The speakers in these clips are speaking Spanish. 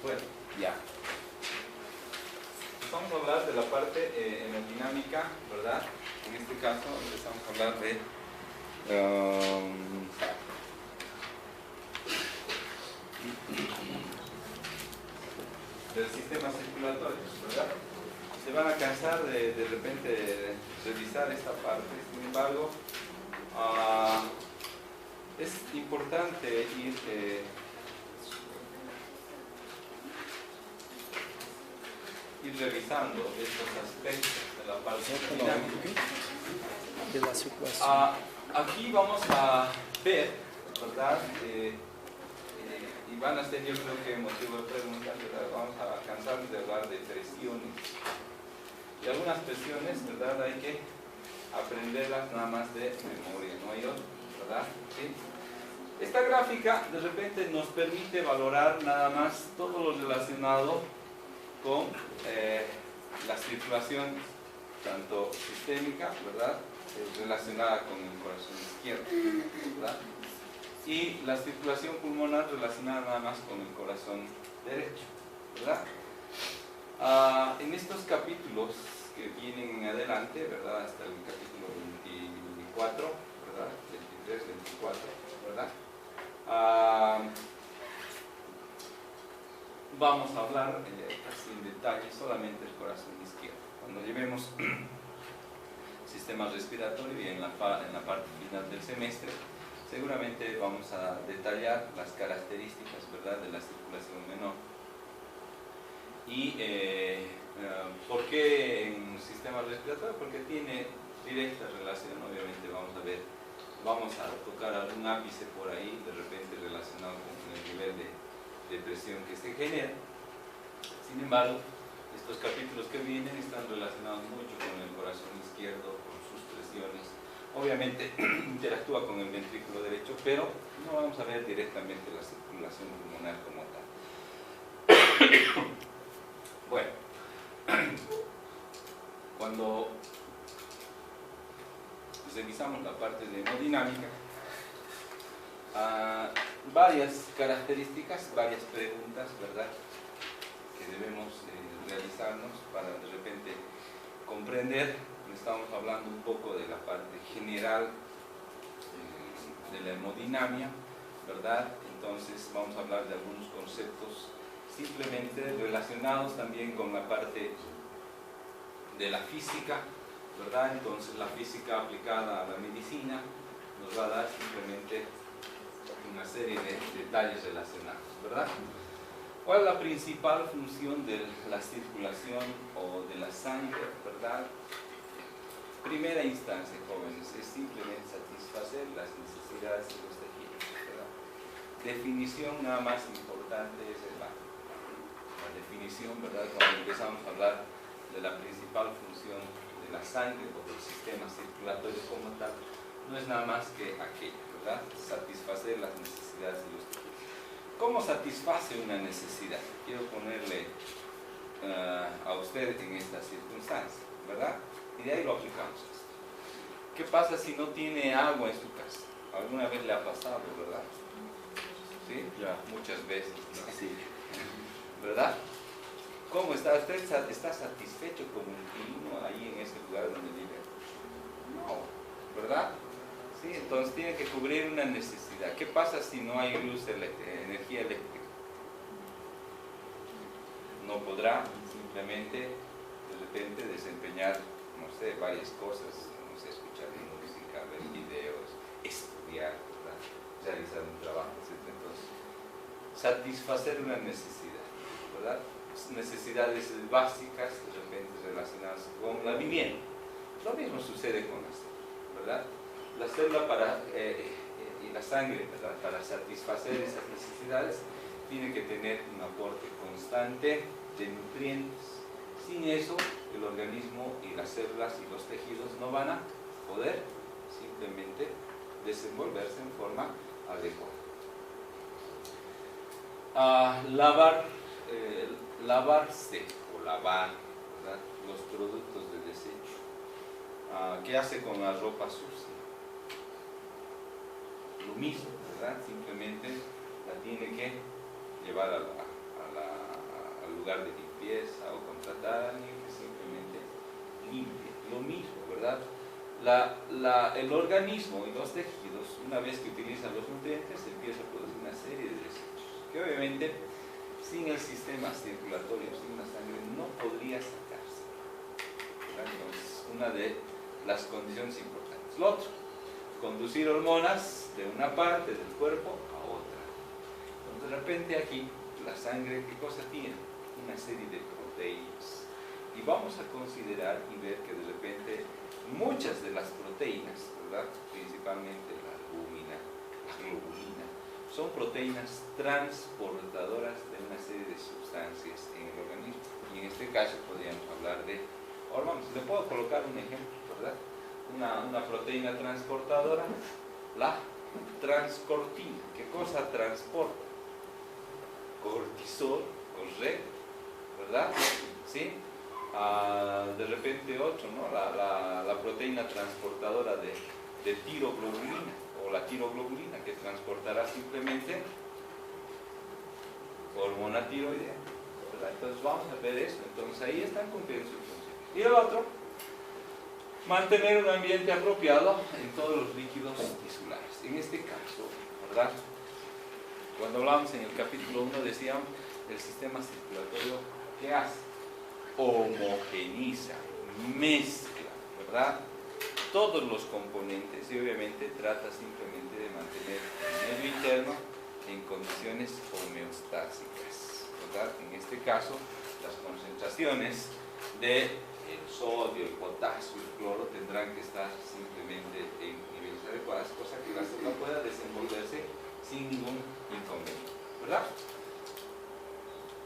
Bueno, ya. Vamos a hablar de la parte hemodinámica, ¿verdad? En este caso empezamos a hablar de del sistema circulatorio, ¿verdad? Se van a cansar de repente revisar esta parte, sin embargo, es importante ir revisando estos aspectos de la parte hemodinámica. De la circulación. Aquí vamos a ver, ¿verdad? Y van a ser, yo creo que motivo de preguntas, ¿verdad? Vamos a cansarnos de hablar de presiones. Y algunas presiones, ¿verdad? Hay que aprenderlas nada más de memoria, no hay otro, ¿verdad? ¿Sí? Esta gráfica de repente nos permite valorar nada más todo lo relacionado con la circulación, tanto sistémica, ¿verdad? Relacionada con el corazón izquierdo, ¿verdad? Y la circulación pulmonar relacionada nada más con el corazón derecho, ¿verdad? En estos capítulos que vienen en adelante, ¿verdad? Hasta el capítulo 24, ¿verdad? 23, 24, ¿verdad? Vamos a hablar casi en detalle solamente del corazón izquierdo. Cuando llevemos sistema respiratorio y en la parte final del semestre, seguramente vamos a detallar las características, ¿verdad?, de la circulación menor. ¿Y por qué en sistema respiratorio? Porque tiene directa relación, obviamente vamos a tocar algún ápice por ahí, de repente relacionado con el nivel de presión que se genera. Sin embargo, estos capítulos que vienen están relacionados mucho con el corazón izquierdo, con sus presiones. Obviamente interactúa con el ventrículo derecho, pero no vamos a ver directamente la circulación pulmonar como tal. Bueno, cuando revisamos la parte de hemodinámica, varias características, varias preguntas, ¿verdad?, que debemos realizarnos para de repente comprender. Estamos hablando un poco de la parte general de la hemodinamia, ¿verdad? Entonces vamos a hablar de algunos conceptos simplemente relacionados también con la parte de la física, ¿verdad? Entonces la física aplicada a la medicina nos va a dar simplemente una serie de detalles relacionados, ¿verdad? ¿Cuál es la principal función de la circulación o de la sangre, verdad? Primera instancia, jóvenes, es simplemente satisfacer las necesidades de los tejidos, ¿verdad? Definición nada más importante es la definición, ¿verdad? Cuando empezamos a hablar de la principal función de la sangre o del sistema circulatorio como tal, no es nada más que aquello, ¿verdad? Satisfacer las necesidades de los tejidos. ¿Cómo satisface una necesidad? Quiero ponerle a usted en esta circunstancia, ¿verdad? Y de ahí lo aplicamos. ¿Qué pasa si no tiene agua en su casa? ¿Alguna vez le ha pasado, verdad? ¿Sí? Ya. Muchas veces, ¿no? Sí. ¿Verdad? ¿Cómo está? ¿Usted está satisfecho como inquilino ahí en ese lugar donde vive? No, ¿verdad? Sí, entonces tiene que cubrir una necesidad. ¿Qué pasa si no hay luz, energía eléctrica? No podrá simplemente de repente desempeñar, no sé, varias cosas, no sé, escuchar música, ver videos, estudiar, ¿verdad?, realizar un trabajo, etc. Entonces, satisfacer una necesidad, ¿verdad? Necesidades básicas, de repente relacionadas con la vivienda. Lo mismo sucede con la célula, ¿verdad? La célula y la sangre, ¿verdad?, para satisfacer esas necesidades, tiene que tener un aporte constante de nutrientes. Sin eso, el organismo y las células y los tejidos no van a poder simplemente desenvolverse en forma adecuada. Lavarse o lavar, ¿verdad?, los productos de desecho. ¿Qué hace con la ropa sucia? Lo mismo, ¿verdad? Simplemente la tiene que llevar a la lugar de limpieza o contratar a alguien que simplemente limpie. Lo mismo, ¿verdad? El organismo y los tejidos, una vez que utilizan los nutrientes, empieza a producir una serie de desechos que obviamente sin el sistema circulatorio, sin la sangre, no podría sacarse, ¿verdad? Entonces, una de las condiciones importantes. Lo otro, conducir hormonas de una parte del cuerpo a otra. Entonces, de repente aquí, la sangre, ¿qué cosa tiene? Una serie de proteínas. Y vamos a considerar y ver que de repente muchas de las proteínas, ¿verdad? Principalmente la albúmina, la globulina, son proteínas transportadoras de una serie de sustancias en el organismo. Y en este caso podríamos hablar de hormonas. Le puedo colocar un ejemplo, ¿verdad? Una proteína transportadora, la transcortina. ¿Qué cosa transporta? Cortisol, correcto, ¿verdad? ¿Sí? De repente otro, ¿no? La proteína transportadora de tiroglobulina, o la tiroglobulina, que transportará simplemente hormona tiroidea, ¿verdad? Entonces vamos a ver eso. Entonces ahí están cumpliendo su función. Y el otro, mantener un ambiente apropiado en todos los líquidos tisulares. En este caso, ¿verdad? Cuando hablamos en el capítulo 1 decíamos el sistema circulatorio, ¿qué hace? Homogeniza, mezcla, ¿verdad? Todos los componentes y obviamente trata simplemente de mantener el medio interno en condiciones homeostásicas, ¿verdad? En este caso, las concentraciones de el sodio, el potasio, el cloro tendrán que estar simplemente en niveles adecuados, cosa que la célula pueda desenvolverse sin ningún inconveniente, ¿verdad?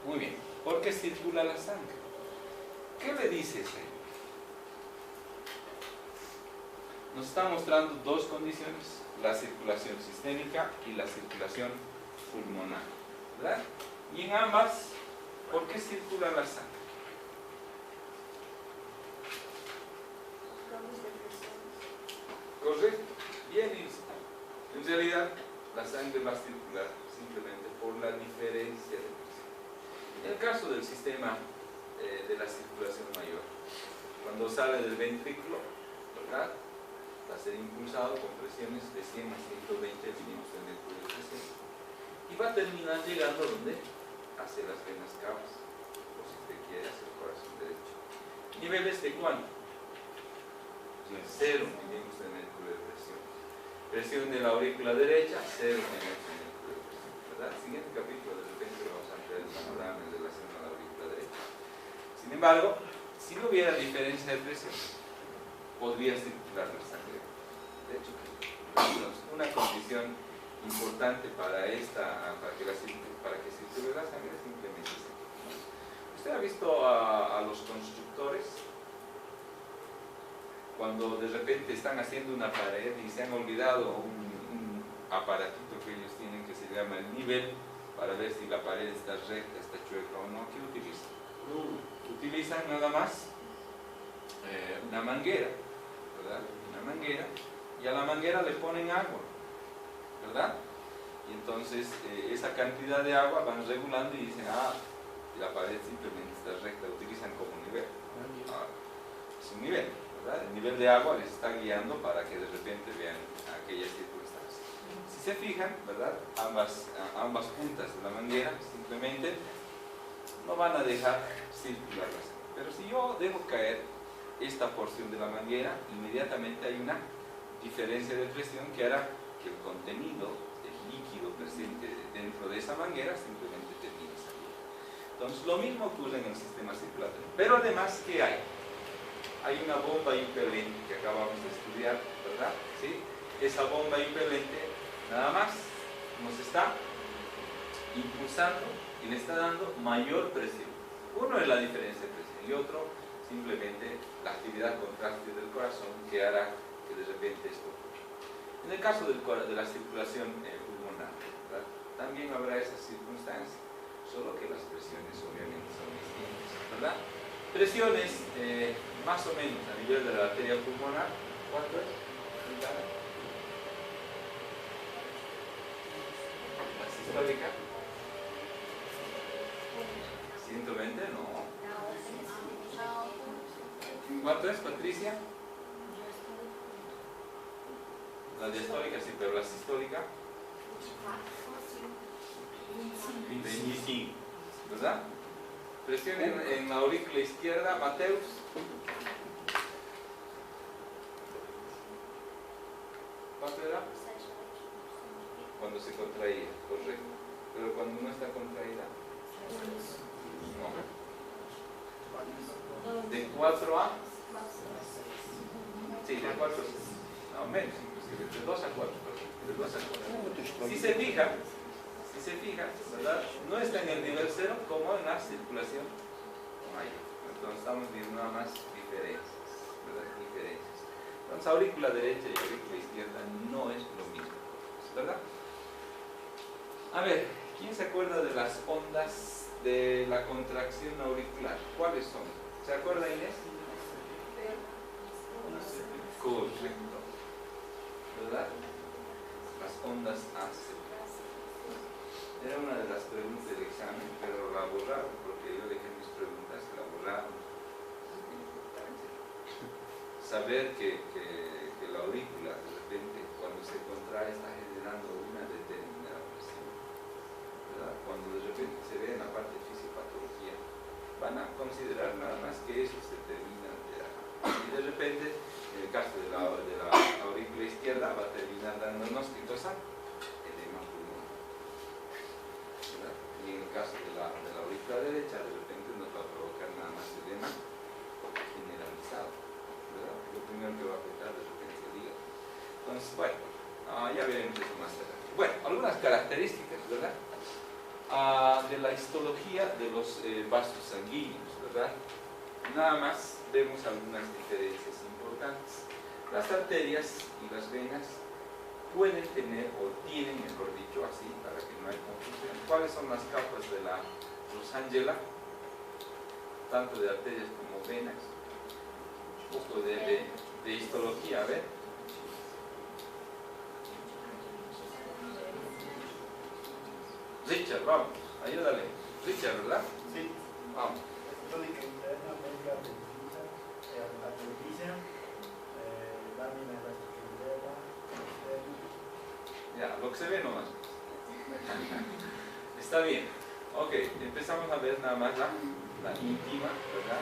Muy bien, ¿por qué circula la sangre? ¿Qué le dice ese? Nos está mostrando dos condiciones, la circulación sistémica y la circulación pulmonar, ¿verdad? Y en ambas, ¿por qué circula la sangre? Correcto, bien, en realidad la sangre va a circular simplemente por la diferencia de presión. En el caso del sistema de la circulación mayor, cuando sale del ventrículo, ¿verdad? Va a ser impulsado con presiones de 100 a 120 milímetros de mercurio de presión y va a terminar llegando donde hacia las venas cavas, o si usted quiere hacia el corazón derecho. ¿Niveles de cuánto? 0 milímetros de mercurio de presión. Presión de la aurícula derecha, 0 milímetros de mercurio de presión, ¿verdad? Siguiente capítulo, de repente vamos a ampliar el panorama en relación a la aurícula derecha. Sin embargo, si no hubiera diferencia de presión, podría circular la sangre. De hecho, una condición importante para que circule la sangre es simplemente esta. ¿Usted ha visto a los constructores cuando de repente están haciendo una pared y se han olvidado un aparatito que ellos tienen que se llama el nivel para ver si la pared está recta, está chueca o no? ¿Qué utilizan? Utilizan nada más una manguera, ¿verdad? Una manguera, y a la manguera le ponen agua, ¿verdad? Y entonces esa cantidad de agua van regulando y dicen, la pared simplemente está recta, utilizan como nivel. Es un nivel, ¿verdad? El nivel de agua les está guiando para que de repente vean aquellas circunstancias. Si se fijan, ¿verdad? Ambas puntas de la manguera simplemente no van a dejar circular la sangre. Pero si yo dejo caer esta porción de la manguera, inmediatamente hay una diferencia de presión que hará que el contenido del líquido presente dentro de esa manguera simplemente termine saliendo. Entonces lo mismo ocurre en el sistema circulatorio. Pero además, ¿qué hay? Hay una bomba impelente que acabamos de estudiar, ¿verdad? ¿Sí? Esa bomba impelente nada más nos está impulsando y le está dando mayor presión. Uno es la diferencia de presión y otro simplemente la actividad contráctil del corazón que hará que de repente esto ocurra. En el caso de la circulación pulmonar, ¿verdad? También habrá esas circunstancias, solo que las presiones obviamente son distintas, ¿verdad? Presiones más o menos a nivel de la arteria pulmonar, ¿cuánto es? La sistólica, 100 120, no. ¿Cuánto es, Patricia? La diastólica sí, pero la sistólica 25, ¿verdad? Presión en la aurícula izquierda, Mateus. ¿Cuánto era? Cuando se contraía, correcto. Pero cuando no está contraída, no. De 4 a... Sí, de 4 a... No, menos inclusive, de 2 a 4. De 2 a 4. Si se fija, ¿verdad? No está en el nivel 0 como en la circulación mayor. Entonces estamos viendo nada más diferencias, ¿verdad? Diferencias. Entonces aurícula derecha y aurícula izquierda no es lo mismo, ¿verdad? A ver, ¿quién se acuerda de las ondas de la contracción auricular? ¿Cuáles son? ¿Se acuerda, Inés? Correcto, ¿verdad? Las ondas AC. Era una de las preguntas del examen, pero la borraron, porque yo dejé mis preguntas, la borraron. Saber que la aurícula, de repente, cuando se contrae, está generando una determinada presión, ¿verdad? Cuando de repente se ve en la parte de fisiopatología, van a considerar nada más que eso se termina de dar. Y de repente, en el caso de la aurícula izquierda, va a terminar dándonos, ¿qué cosa? Edema pulmonar. Y en el caso de la aurícula derecha, de repente nos va a provocar nada más edema generalizado, ¿verdad? Lo primero que va a afectar de repente el hígado. Entonces, bueno, ya veremos eso más adelante. Bueno, algunas características, ¿verdad? De la histología de los vasos sanguíneos, ¿verdad? Nada más vemos algunas diferencias importantes. Las arterias y las venas pueden tener, o tienen, mejor dicho, así, para que no haya confusión. ¿Cuáles son las capas de la Rosángela? Tanto de arterias como venas. Un poco de histología, a ver. Richard, vamos, ayúdale. Richard, ¿verdad? Sí. Vamos. Histólica interna, media adventicia, adventicia, lámina elástica. Ya, lo que se ve nomás. Está bien. Ok, empezamos a ver nada más la íntima, ¿verdad?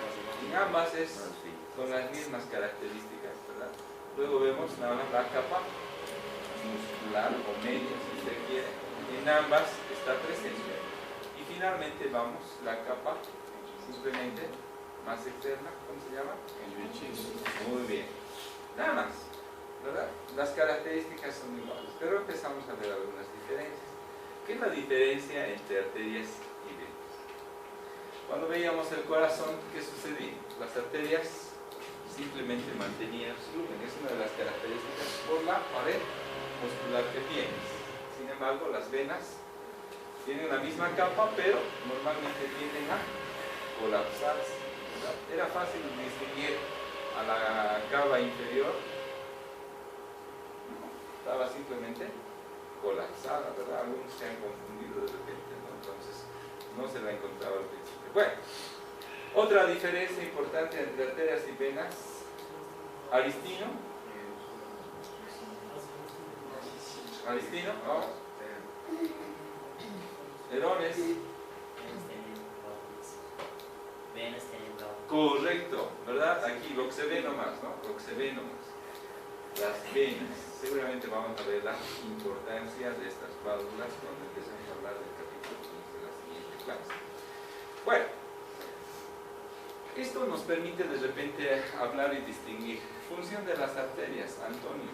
En ambas es con las mismas características, ¿verdad? Luego vemos nada más la capa muscular o media, si se quiere. En ambas está presente. Y finalmente vamos la capa simplemente más externa, ¿cómo se llama? Muy bien. Nada más, ¿verdad? Las características son iguales, pero empezamos a ver algunas diferencias. ¿Qué es la diferencia entre arterias y venas? Cuando veíamos el corazón, ¿qué sucedía? Las arterias simplemente mantenían su volumen. Es una de las características por la pared muscular que tienes. Sin embargo, las venas tienen la misma capa, pero normalmente tienden a colapsarse, ¿verdad? Era fácil distinguir a la cava inferior, estaba simplemente colapsada, ¿verdad? Algunos se han confundido de repente, ¿no? Entonces no se la encontraba al principio. Bueno, otra diferencia importante entre arterias y venas: Aristino, vamos. Herones. Correcto, ¿verdad? Aquí lo que se ve nomás, ¿no? Lo que se ve nomás. Las venas. Seguramente vamos a ver la importancia de estas válvulas cuando empecemos a hablar del capítulo 15 de la siguiente clase. Bueno, esto nos permite de repente hablar y distinguir. Función de las arterias, Antonio.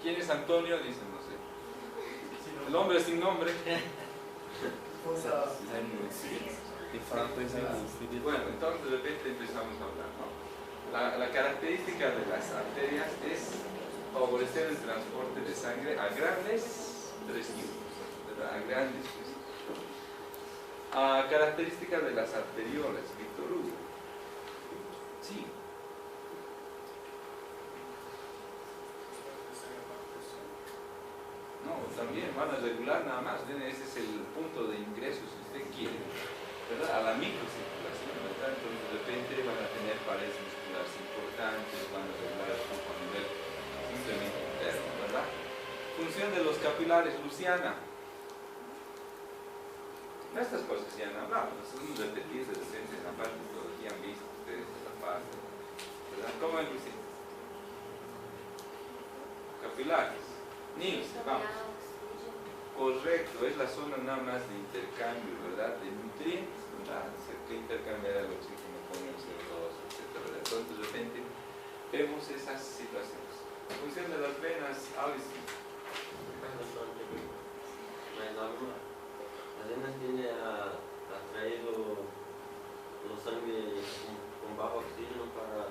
¿Quién es Antonio? Dicen, no sé. El hombre sin nombre. Bueno, entonces de repente empezamos a hablar, ¿no? La característica de las arterias es favorecer el transporte de sangre a grandes residuos, ¿verdad? A grandes residuos. Característica de las arteriolas, Víctor Hugo. Sí. No, también van a regular nada más, ¿ven? Ese es el punto de ingreso, si usted quiere, ¿verdad? A la microcirculación, ¿verdad? Entonces de repente van a tener paredes musculares importantes, van a regular el flujo a nivel simplemente interno, ¿verdad? Función de los capilares, Luciana. Estas cosas ya han hablado, son repetidas de repente en la parte de histología, han visto ustedes esta parte, ¿verdad? ¿Cómo es, Luciana? Capilares. Nils, vamos. Correcto, es la zona nada más de intercambio, ¿verdad? De nutrientes, ¿verdad? Que intercambiar el oxígeno con el CO2, etc. Entonces, de repente, vemos esas situaciones. Función de las venas, Alison. Las venas tienen atraído la sangre con bajo oxígeno para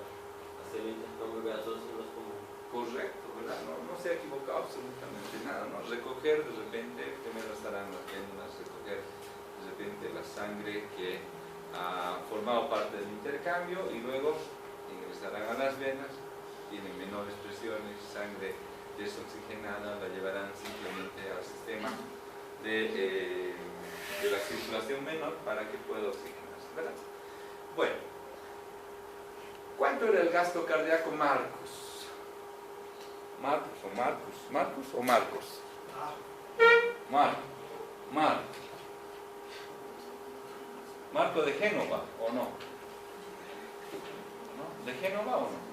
hacer el intercambio gaseoso en los pulmones. Correcto, ¿verdad? No se ha equivocado absolutamente nada, ¿no? Recoger de repente, primero estarán las vénulas, recoger de repente la sangre que ha formado parte del intercambio y luego ingresarán a las venas, tienen menores presiones, sangre desoxigenada, la llevarán simplemente al sistema de la circulación menor para que pueda oxigenarse, ¿verdad? Bueno, ¿cuánto era el gasto cardíaco, Marcos? ¿Marcos o Marcos? ¿Marcos o Marcos? Marco de Génova, ¿o no? ¿No? ¿De Génova o no?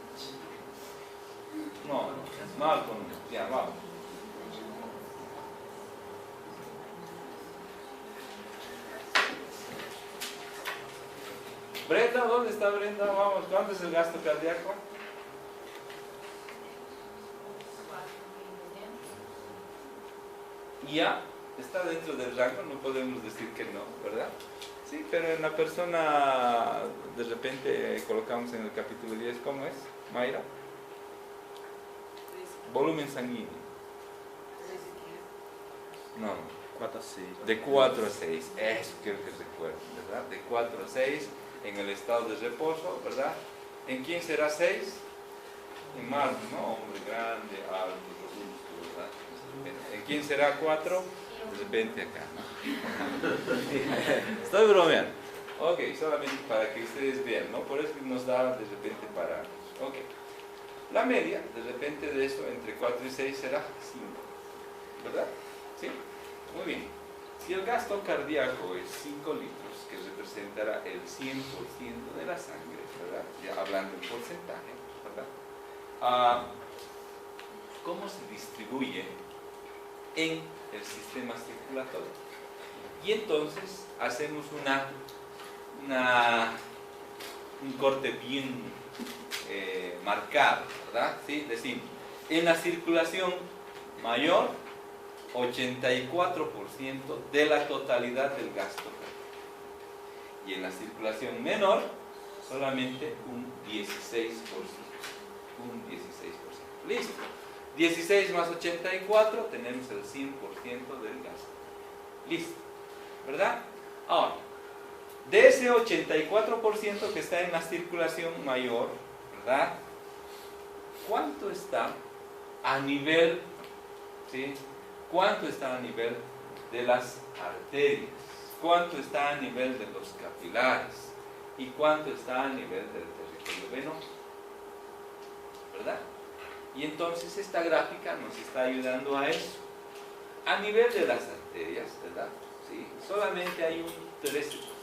No, Marco no. Ya, vamos. Brenda, ¿dónde está Brenda? Vamos, ¿cuánto es el gasto cardíaco? Ya está dentro del rango, no podemos decir que no, ¿verdad? Sí, pero en la persona, de repente colocamos en el capítulo 10, ¿cómo es, Mayra? Volumen sanguíneo. No, 4 a 6. de 4 a 6, eso quiero que recuerden, ¿verdad? De 4 a 6 en el estado de reposo, ¿verdad? ¿En quién será 6? En Marco, ¿no? Hombre grande, alto, robusto, ¿verdad? ¿En quién será 4? De repente acá, ¿no? Estoy bromeando. Ok, solamente para que ustedes vean, ¿no? Por eso nos da de repente para... Ok. La media, de repente de eso, entre 4 y 6 será 5. ¿Verdad? ¿Sí? Muy bien. Si el gasto cardíaco es 5 litros, que representará el 100% de la sangre, ¿verdad? Ya hablando en porcentaje, ¿verdad? ¿Cómo se distribuye en el sistema circulatorio? Y entonces hacemos un corte bien marcado, ¿verdad? ¿Sí? Decimos, en la circulación mayor, 84% de la totalidad del gasto cardíaco. Y en la circulación menor, solamente un 16%. Un 16%. Listo. 16 más 84, tenemos el 100% del gasto. Listo. ¿Verdad? Ahora, de ese 84% que está en la circulación mayor, ¿verdad? ¿Cuánto está a nivel, ¿sí? ¿Cuánto está a nivel de las arterias? ¿Cuánto está a nivel de los capilares? ¿Y cuánto está a nivel del territorio venoso? ¿Verdad? Y entonces esta gráfica nos está ayudando a eso. A nivel de las arterias, ¿verdad? Sí, solamente hay un 13%.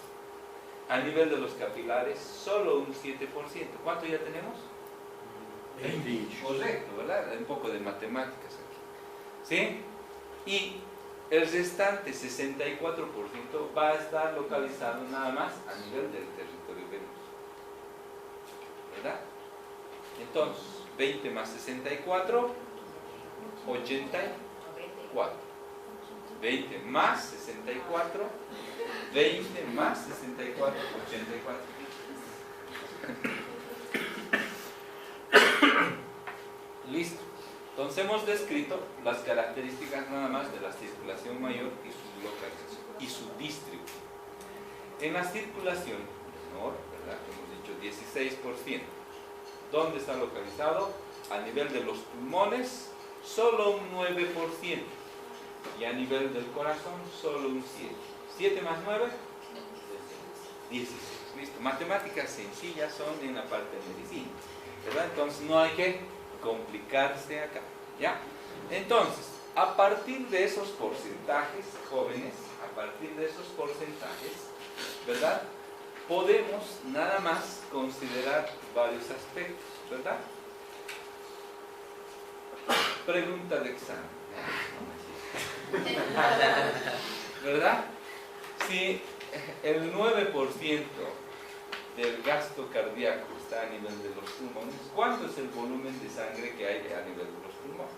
A nivel de los capilares, solo un 7%. ¿Cuánto ya tenemos? 20. Correcto, ¿verdad? Un poco de matemáticas aquí. ¿Sí? Y el restante 64% va a estar localizado nada más a nivel del territorio venoso. ¿Verdad? Entonces, 20 más 64, 84. 20 más 64, 20 más 64, 84. Listo. Entonces hemos descrito las características nada más de la circulación mayor y su localización y su distribución. En la circulación menor, ¿verdad? Hemos dicho 16%. ¿Dónde está localizado? A nivel de los pulmones, solo un 9%. Y a nivel del corazón, solo un 7. 7 más 9, 16. ¿Listo? Matemáticas sencillas son en la parte de medicina, ¿verdad? Entonces no hay que complicarse acá, ¿ya? Entonces, a partir de esos porcentajes, jóvenes, a partir de esos porcentajes, ¿verdad? Podemos nada más considerar varios aspectos, ¿verdad? Pregunta de examen. ¿Verdad? Si el 9% del gasto cardíaco está a nivel de los pulmones, ¿cuánto es el volumen de sangre que hay a nivel de los pulmones?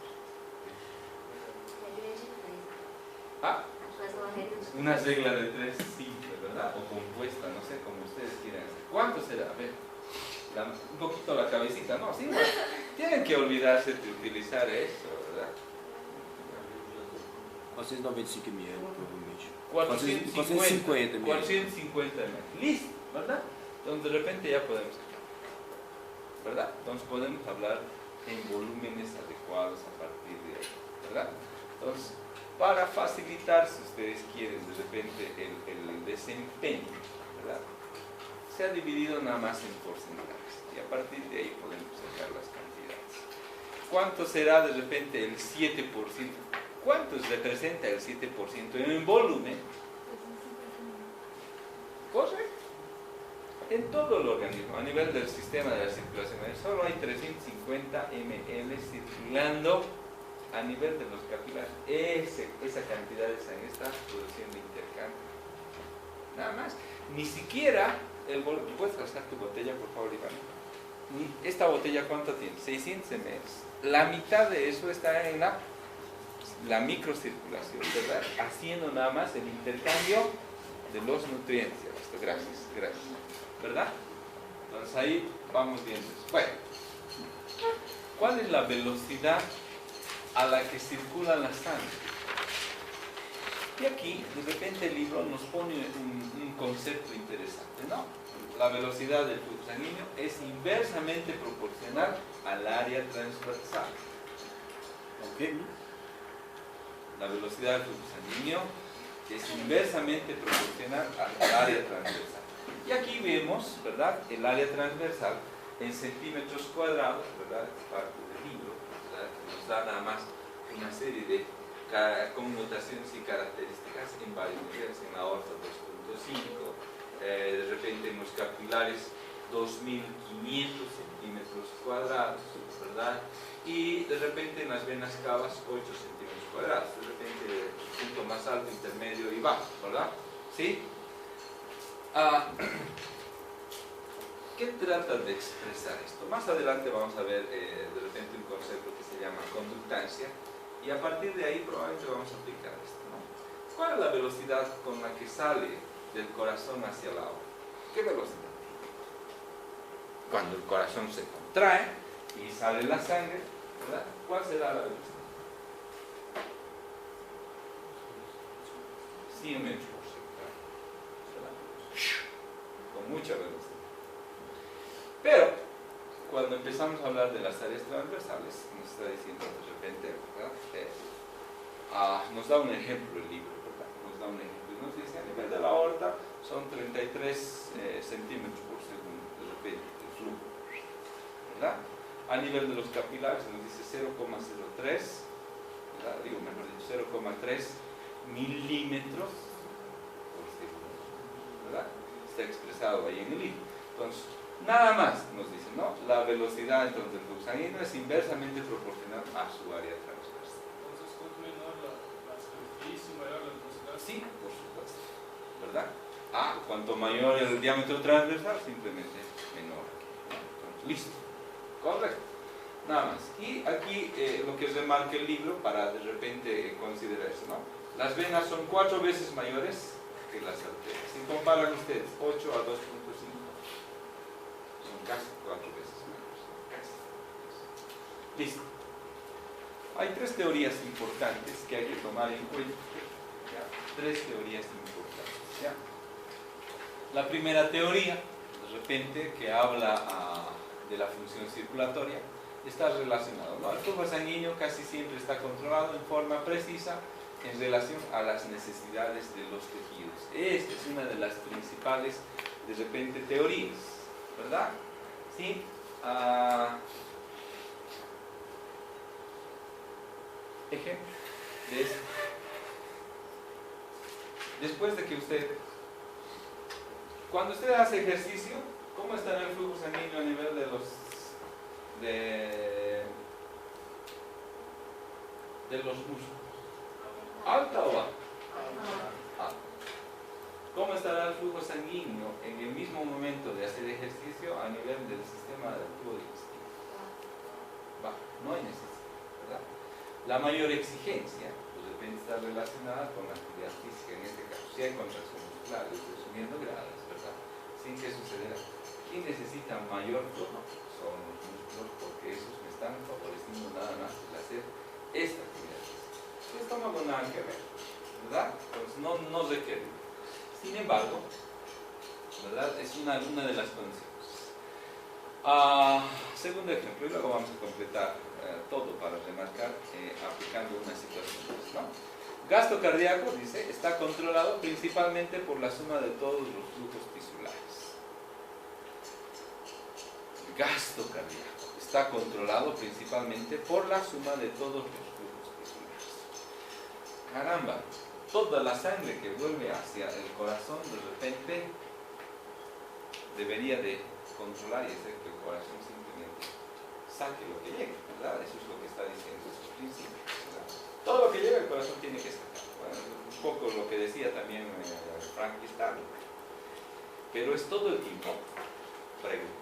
Ah, una regla de 3 simple, ¿verdad? O compuesta, no sé, como ustedes quieran hacer. ¿Cuánto será? A ver, un poquito la cabecita, ¿no? Sí, bueno, tienen que olvidarse de utilizar eso, ¿verdad? 495 ml, provavelmente. 450 ml. 450 ml. Listo, ¿verdad? Entonces de repente ya podemos, ¿verdad? Entonces podemos hablar en volúmenes adecuados a partir de ahí, ¿verdad? Entonces, para facilitar, si ustedes quieren, de repente el desempeño, ¿verdad? Se ha dividido nada más en porcentajes y a partir de ahí podemos sacar las cantidades. ¿Cuánto será de repente el 7%? ¿Cuánto representa el 7% en volumen? Correcto. En todo el organismo, a nivel del sistema de la circulación, solo hay 350 ml circulando a nivel de los capilares. Esa cantidad de sangre está produciendo intercambio. Nada más. Ni siquiera el volumen. ¿Puedes gastar tu botella, por favor, Iván? ¿Esta botella cuánto tiene? 600 ml. La mitad de eso está en la microcirculación, ¿verdad? Haciendo nada más el intercambio de los nutrientes. Gracias, gracias. ¿Verdad? Entonces ahí vamos viendo eso. Bueno, ¿cuál es la velocidad a la que circula la sangre? Y aquí, de repente, el libro nos pone un concepto interesante, ¿no? La velocidad del flujo sanguíneo es inversamente proporcional al área transversal. ¿Ok? La velocidad del flujo sanguíneo es inversamente proporcional al área transversal. Y aquí vemos, ¿verdad?, el área transversal en centímetros cuadrados, ¿verdad?, es parte del libro, ¿verdad?, que nos da nada más una serie de connotaciones y características en varios niveles, en la aorta 2.5, de repente en los capilares 2.500 centímetros cuadrados, ¿verdad?, y de repente en las venas cavas 8 centímetros cuadrados, de repente punto más alto, intermedio y bajo, ¿verdad? ¿Sí? ¿Qué trata de expresar esto? Más adelante vamos a ver de repente un concepto que se llama conductancia y a partir de ahí probablemente vamos a aplicar esto, ¿no? ¿Cuál es la velocidad con la que sale del corazón hacia el aorta? ¿Qué velocidad? Cuando el corazón se contrae y sale la sangre, ¿verdad? ¿Cuál será la velocidad? 100 metros por segundo, ¿verdad? Con mucha velocidad. Pero, cuando empezamos a hablar de las áreas transversales, nos está diciendo de repente, ¿verdad? Nos da un ejemplo el libro, ¿verdad? Nos da un ejemplo. Y nos dice, a nivel de la aorta, son 33 centímetros por segundo, de repente, el flujo, ¿verdad? A nivel de los capilares, nos dice 0,03, ¿verdad? Digo, mejor dicho, 0,3 milímetros por segundo, ¿verdad? Está expresado ahí en el libro. Entonces, nada más nos dice, ¿no? La velocidad entonces del flujo sanguíneo es inversamente proporcional a su área transversal. Entonces, ¿cuánto menor la superficie, mayor la velocidad? Sí, por supuesto, ¿verdad? Cuanto mayor el diámetro transversal, simplemente menor. Entonces, listo. Correcto. Nada más. Y aquí lo que remarca el libro para de repente considerar eso, ¿no? Las venas son 4 veces mayores que las arterias. Si comparan ustedes 8 a 2.5, son casi 4 veces mayores. Casi. Listo. Hay 3 teorías importantes que hay que tomar en cuenta. ¿Ya? 3 teorías importantes. ¿Ya? La primera teoría, de repente, que habla de la función circulatoria, está relacionado, ¿no? El flujo sanguíneo casi siempre está controlado en forma precisa en relación a las necesidades de los tejidos. Esta es una de las principales, de repente, teorías, ¿verdad? ¿Sí? Ejemplo de esto. Después de que usted, cuando usted hace ejercicio, ¿cómo estará el flujo sanguíneo a nivel de los músculos? ¿Alta o baja? Alta. ¿Cómo estará el flujo sanguíneo en el mismo momento de hacer ejercicio a nivel del sistema del tubo digestivo? Baja. No hay necesidad, ¿verdad? La mayor exigencia, pues depende, está relacionada con la actividad física. En este caso, si hay contracciones musculares, subiendo gradas, ¿verdad? Sin que sucederá. ¿Quién necesita mayor flujo? Son los músculos, porque esos me están favoreciendo nada más el hacer esta actividad física. El estómago nada que ver, ¿verdad? Entonces no requiere. Sin embargo, ¿verdad? Es una de las condiciones. Segundo ejemplo, y luego vamos a completar todo para remarcar aplicando una situación, ¿no? Gasto cardíaco, dice, está controlado principalmente por la suma de todos los flujos tisulares. Gasto cardíaco está controlado principalmente por la suma de todos los flujos tisulares. Caramba, toda la sangre que vuelve hacia el corazón de repente debería de controlar y hacer que el corazón simplemente saque lo que llegue, ¿verdad? Eso es lo que está diciendo estos principios, ¿verdad? Todo lo que llega al corazón tiene que sacar. Bueno, un poco lo que decía también Frank Starling. Pero es todo el tiempo. Pregunta.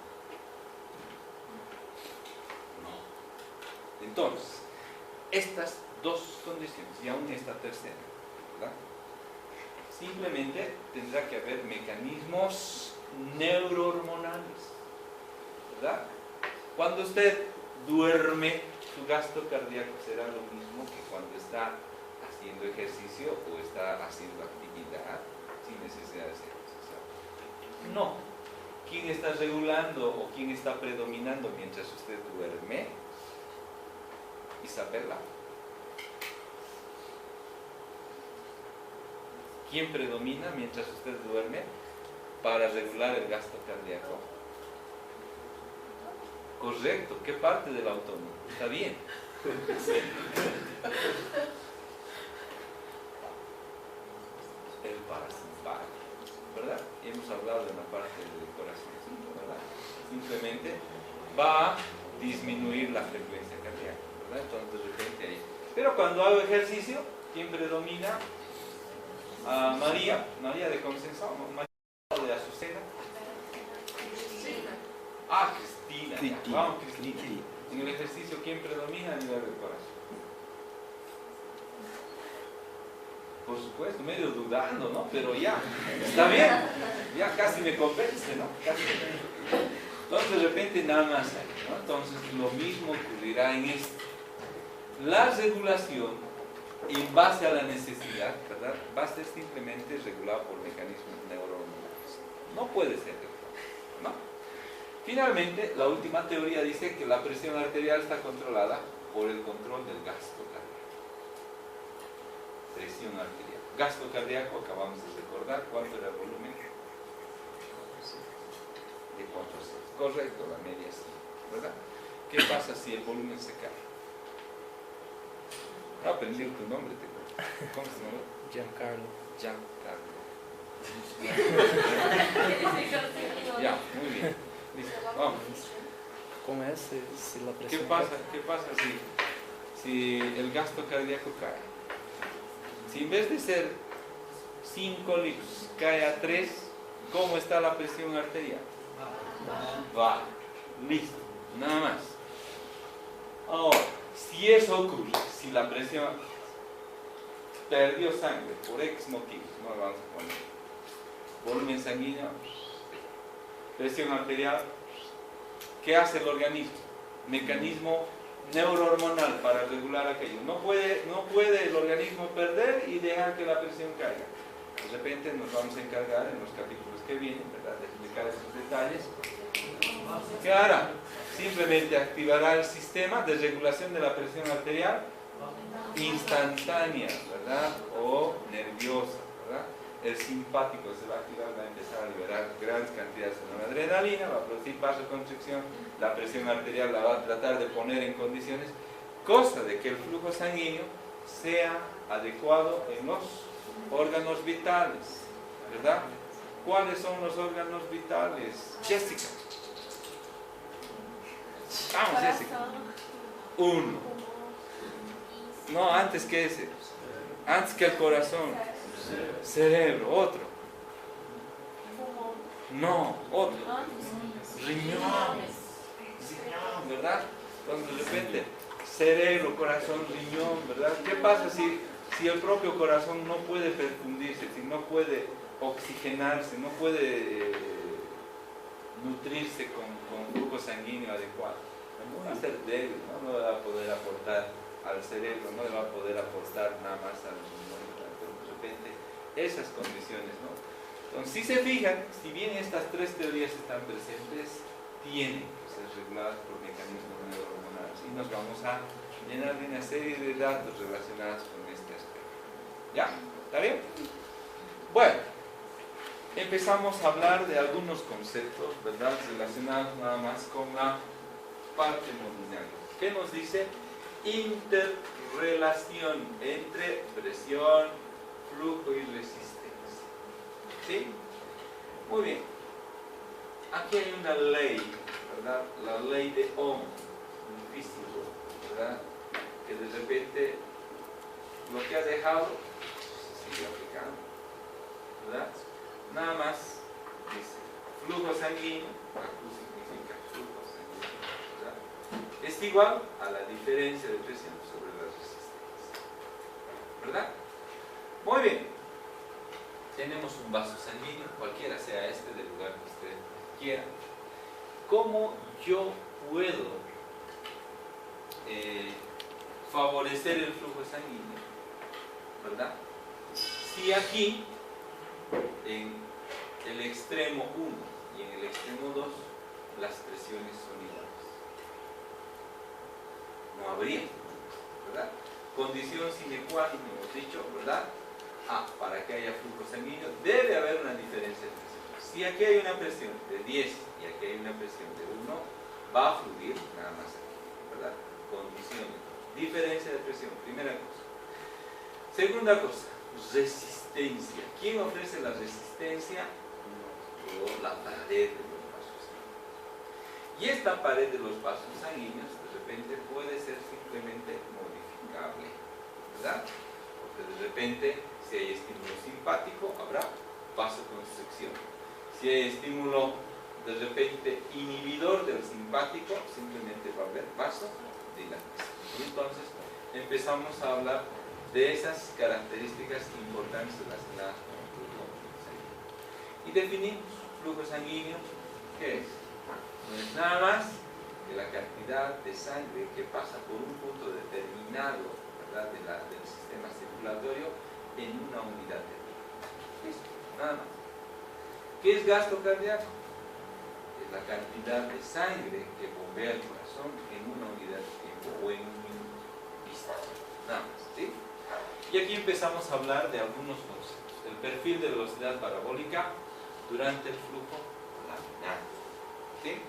No. Entonces, estas dos condiciones y aún esta tercera, ¿verdad? Simplemente tendrá que haber mecanismos neurohormonales, ¿verdad? Cuando usted duerme, su gasto cardíaco será lo mismo que cuando está haciendo ejercicio o está haciendo actividad sin necesidad de hacer ejercicio. No. ¿Quién está regulando o quién está predominando mientras usted duerme? Isabela. ¿Quién predomina mientras usted duerme para regular el gasto cardíaco? Correcto. ¿Qué parte del autónomo? Está bien. El parasimpático, ¿verdad? Y hemos hablado de una parte del corazón, ¿verdad? Simplemente va a disminuir la frecuencia cardíaca, ¿verdad? Entonces de repente ahí. Pero cuando hago ejercicio, ¿quién predomina? María de Consenso, María de Azucena. Cristina. Vamos, Cristina. En el ejercicio, ¿quién predomina a nivel del corazón? Por supuesto, medio dudando, ¿no? Pero ya, está bien. Ya casi me convence, ¿no? Casi. Entonces, de repente, nada más hay, ¿no? Entonces, lo mismo ocurrirá en esto. La regulación, en base a la necesidad, ¿verdad? Va a ser simplemente regulada por mecanismos neurohormonales. No puede ser, ¿no? Finalmente, la última teoría dice que la presión arterial está controlada por el control del gasto cardíaco. Presión arterial. Gasto cardíaco, acabamos de recordar, ¿cuánto era el volumen? De 4 a 6. Correcto, la media sí, ¿verdad? ¿Qué pasa si el volumen se cae? Aprendí tu nombre, ¿cómo se llama? Giancarlo. Ya, muy bien. Listo, vamos. ¿Cómo es si la ¿Qué presión? pasa si el gasto cardíaco cae? Si en vez de ser 5 litros cae a 3, ¿cómo está la presión arterial? Va, listo, nada más. Ahora, si eso ocurre, si la presión perdió sangre por X motivos, no lo vamos a poner, volumen sanguíneo, presión arterial, ¿qué hace el organismo? Mecanismo neurohormonal para regular aquello. No puede el organismo perder y dejar que la presión caiga. De repente nos vamos a encargar en los capítulos que vienen, ¿verdad?, de explicar esos detalles. ¿Qué hará? Simplemente activará el sistema de regulación de la presión arterial instantánea, ¿verdad? O nerviosa, ¿verdad? El simpático se va a activar, va a empezar a liberar grandes cantidades de noradrenalina, va a producir vasoconstricción, la presión arterial la va a tratar de poner en condiciones, cosa de que el flujo sanguíneo sea adecuado en los órganos vitales, ¿verdad? ¿Cuáles son los órganos vitales? Jessica. Vamos, Jessica. Uno. No, antes que ese. Antes que el corazón. Cerebro. Otro. No, otro. Riñón. Riñón, ¿verdad? Entonces de repente, cerebro, corazón, riñón, ¿verdad? ¿Qué pasa si el propio corazón no puede perfundirse, si no puede oxigenarse, no puede nutrirse con flujo sanguíneo adecuado? Va a ser débil, ¿no? No le va a poder aportar al cerebro, no le va a poder aportar nada más al riñón, pero de repente esas condiciones, ¿no? Entonces, si se fijan, si bien estas tres teorías están presentes, tienen que ser reguladas por mecanismos neurohormonales y nos vamos a llenar de una serie de datos relacionados con este aspecto. ¿Ya? ¿Está bien? Bueno, empezamos a hablar de algunos conceptos, ¿verdad?, relacionados nada más con la parte nominal. ¿Qué nos dice? Interrelación entre presión, flujo y resistencia. ¿Sí? Muy bien. Aquí hay una ley, ¿verdad? La ley de Ohm, un físico, ¿verdad?, que de repente lo que ha dejado se sigue aplicando, ¿verdad? Nada más dice flujo sanguíneo, Q significa flujo sanguíneo, ¿verdad?, es igual a la diferencia de presión sobre la resistencia, ¿verdad? Muy bien. Tenemos un vaso sanguíneo, cualquiera sea este, del lugar que usted quiera. ¿Cómo yo puedo favorecer el flujo sanguíneo, ¿verdad? Si aquí, en el extremo 1 y en el extremo 2, las presiones son iguales, no habría, ¿verdad? Condición sine qua non, hemos dicho, ¿verdad? Para que haya flujo sanguíneo debe haber una diferencia de presión. Si aquí hay una presión de 10 y aquí hay una presión de 1, va a fluir nada más aquí, ¿verdad? Condiciones. Diferencia de presión, primera cosa. Segunda cosa, resistencia. ¿Quién ofrece la resistencia? La pared de los vasos sanguíneos. Y esta pared de los vasos sanguíneos de repente puede ser simplemente modificable, ¿verdad? Porque de repente, si hay estímulo simpático, habrá vasoconstricción. Si hay estímulo de repente inhibidor del simpático, simplemente va a haber vasodilatación. Y entonces empezamos a hablar de esas características importantes relacionadas con el flujo sanguíneo. Y definimos flujo sanguíneo, ¿qué es? No es nada más que la cantidad de sangre que pasa por un punto determinado, ¿verdad?, del sistema circulatorio en una unidad de tiempo. Listo, nada más. ¿Qué es gasto cardíaco? Es la cantidad de sangre que bombea el corazón en una unidad de tiempo o en un minuto. Listo, nada más, ¿sí? Y aquí empezamos a hablar de algunos conceptos. El perfil de velocidad parabólica durante el flujo laminar, ¿sí?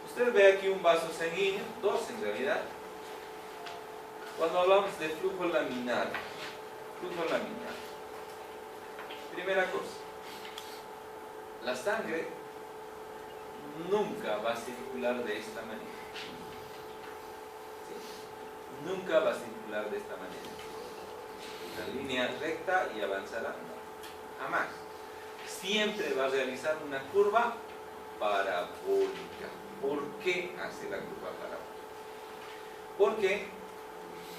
Usted ve aquí un vaso sanguíneo, dos en realidad. Cuando hablamos de flujo laminar, primera cosa, la sangre nunca va a circular de esta manera. ¿Sí? Nunca va a circular de esta manera. Una línea recta y avanzará. No, jamás. Siempre va a realizar una curva parabólica. ¿Por qué hace la curva parabólica? Porque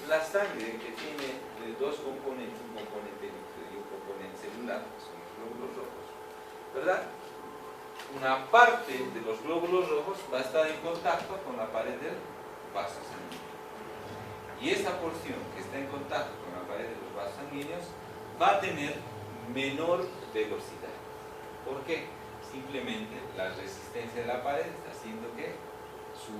la sangre, que tiene dos componentes, un componente líquido y un componente celular, que son los glóbulos rojos, ¿verdad? Una parte de los glóbulos rojos va a estar en contacto con la pared del vaso sanguíneo. Y esa porción que está en contacto con la pared de los vasos sanguíneos va a tener menor velocidad. ¿Por qué? Simplemente la resistencia de la pared está haciendo que su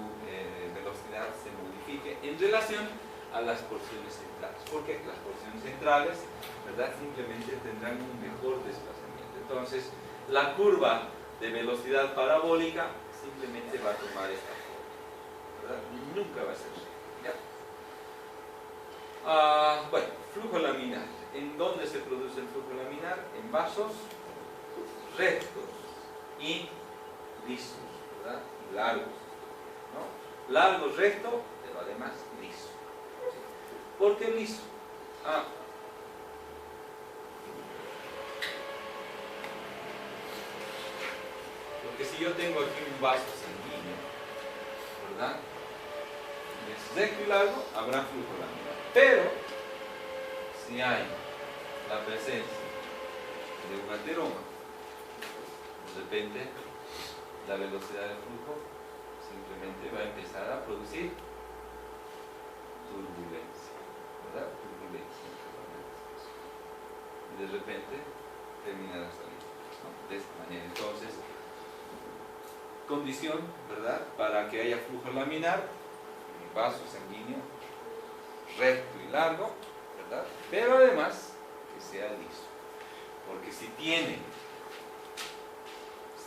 velocidad se modifique en relación a las porciones centrales. Porque las porciones centrales, ¿verdad?, simplemente tendrán un mejor desplazamiento. Entonces, la curva de velocidad parabólica simplemente va a tomar esta forma, ¿verdad? Nunca va a ser ¿ya? Bueno, flujo laminar. ¿En dónde se produce el flujo laminar? En vasos rectos y lisos, ¿verdad? Y largos, ¿no? Largo, recto, pero además liso. ¿Por qué liso? Porque si yo tengo aquí un vaso sanguíneo, ¿verdad?, es recto y largo, habrá flujo laminar. Pero si hay la presencia de un ateroma, de repente la velocidad del flujo simplemente va a empezar a producir turbulencia, ¿verdad? Turbulencia. Y de repente terminará saliendo, ¿no? De esta manera. Entonces, condición, ¿verdad?, para que haya flujo laminar, vaso sanguíneo recto y largo, ¿verdad?, pero además que sea liso. Porque si tiene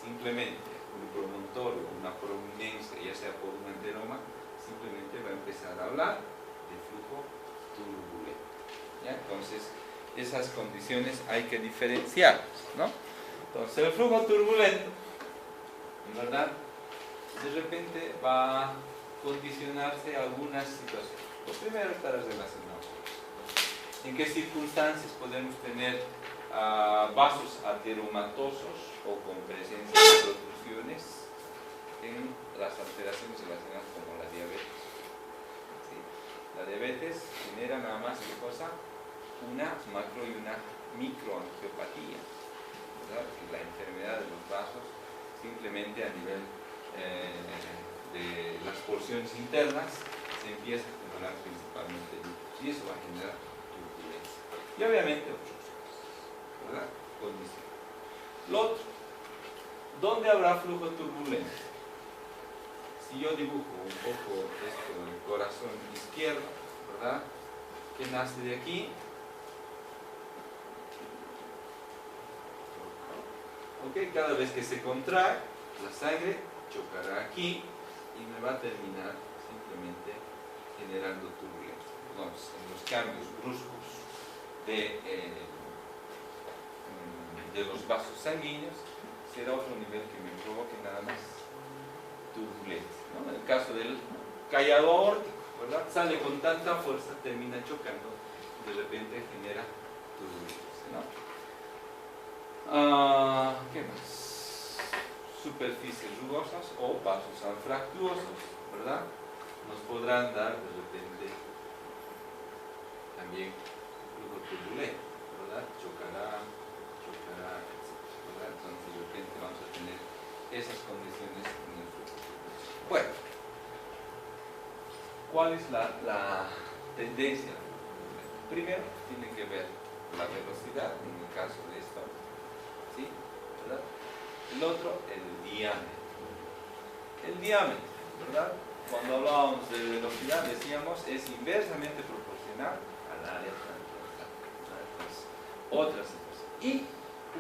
simplemente un promontorio, una prominencia, ya sea por un ateroma, simplemente va a empezar a hablar de flujo turbulento, ¿ya? Entonces, esas condiciones hay que diferenciarlas, ¿no? Entonces, el flujo turbulento, ¿verdad?, de repente va a condicionarse a algunas situaciones. Lo primero estará relacionado con eso. ¿En qué circunstancias podemos tener vasos ateromatosos o con presencia de protrusiones? En las alteraciones relacionadas con la diabetes. ¿Sí? La diabetes genera nada más que cosa, una macro y una microangiopatía, ¿verdad?, que la enfermedad de los vasos simplemente a nivel de las porciones internas se empieza a generar principalmente líquidos y eso va a generar turbulencia y obviamente obstrucciones, ¿verdad?, condición. Lo otro, ¿dónde habrá flujo turbulento? Si yo dibujo un poco esto del corazón izquierdo, ¿verdad?, que nace de aquí, ¿ok? Cada vez que se contrae, la sangre chocará aquí y me va a terminar simplemente generando turbulencia. Entonces, en los cambios bruscos de los vasos sanguíneos, será otro nivel que me provoque nada más turbulencia, ¿no? En el caso del callado aórtico, ¿verdad?, sale con tanta fuerza, termina chocando, de repente genera turbulencia, ¿no? ¿Qué más? Superficies rugosas o vasos anfractuosos, ¿verdad?, nos podrán dar de repente también flujo turbulento, ¿verdad? Chocará, etc., ¿verdad? Entonces de repente vamos a tener esas condiciones en el flujo. Bueno, ¿cuál es la tendencia? Primero, tiene que ver la velocidad, en el caso de esto, ¿sí?, ¿verdad? El otro, el diámetro. El diámetro, ¿verdad?, cuando hablábamos de velocidad, decíamos, es inversamente proporcional al área transversal. Entonces, otra situación. Y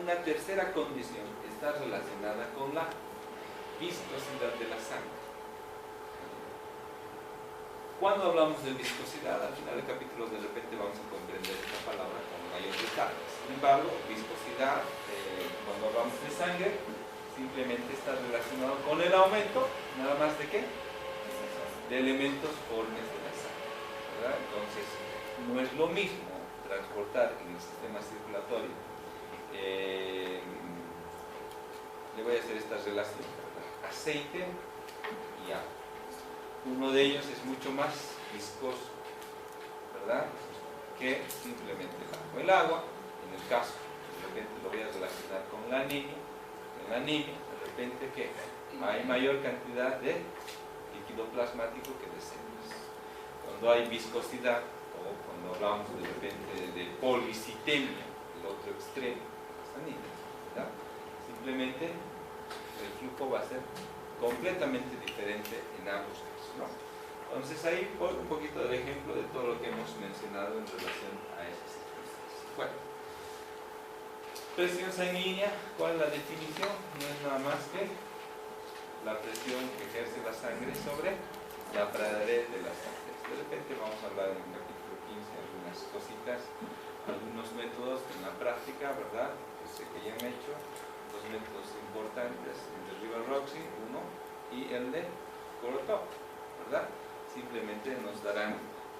una tercera condición está relacionada con la viscosidad de la sangre. Cuando hablamos de viscosidad, al final del capítulo de repente vamos a comprender esta palabra con mayor detalle. Sin embargo, viscosidad, cuando hablamos de sangre, simplemente está relacionado con el aumento, nada más de qué, de elementos formes de la sangre, ¿verdad? Entonces, no es lo mismo transportar en el sistema circulatorio, le voy a hacer esta relación, ¿verdad?, aceite y agua. Uno de ellos es mucho más viscoso, ¿verdad?, que simplemente el agua. El agua, en el caso, de repente lo voy a relacionar con la anemia. En la anemia, de repente, ¿qué? Hay mayor cantidad de líquido plasmático que de células. Cuando hay viscosidad, o cuando hablamos de repente de policitemia, el otro extremo, las anemias, ¿verdad?, simplemente el flujo va a ser completamente diferente en ambos casos, ¿no? Entonces ahí por un poquito del ejemplo de todo lo que hemos mencionado en relación a esas circunstancias. Bueno, presión sanguínea, ¿cuál es la definición? No es nada más que la presión que ejerce la sangre sobre la pared de las arterias. De repente vamos a hablar en el capítulo 15 algunas cositas, algunos métodos en la práctica, ¿verdad? Que sé que ya han hecho, dos métodos importantes, el de Riva-Roxy, uno, y el de Korotov, ¿verdad? Simplemente nos darán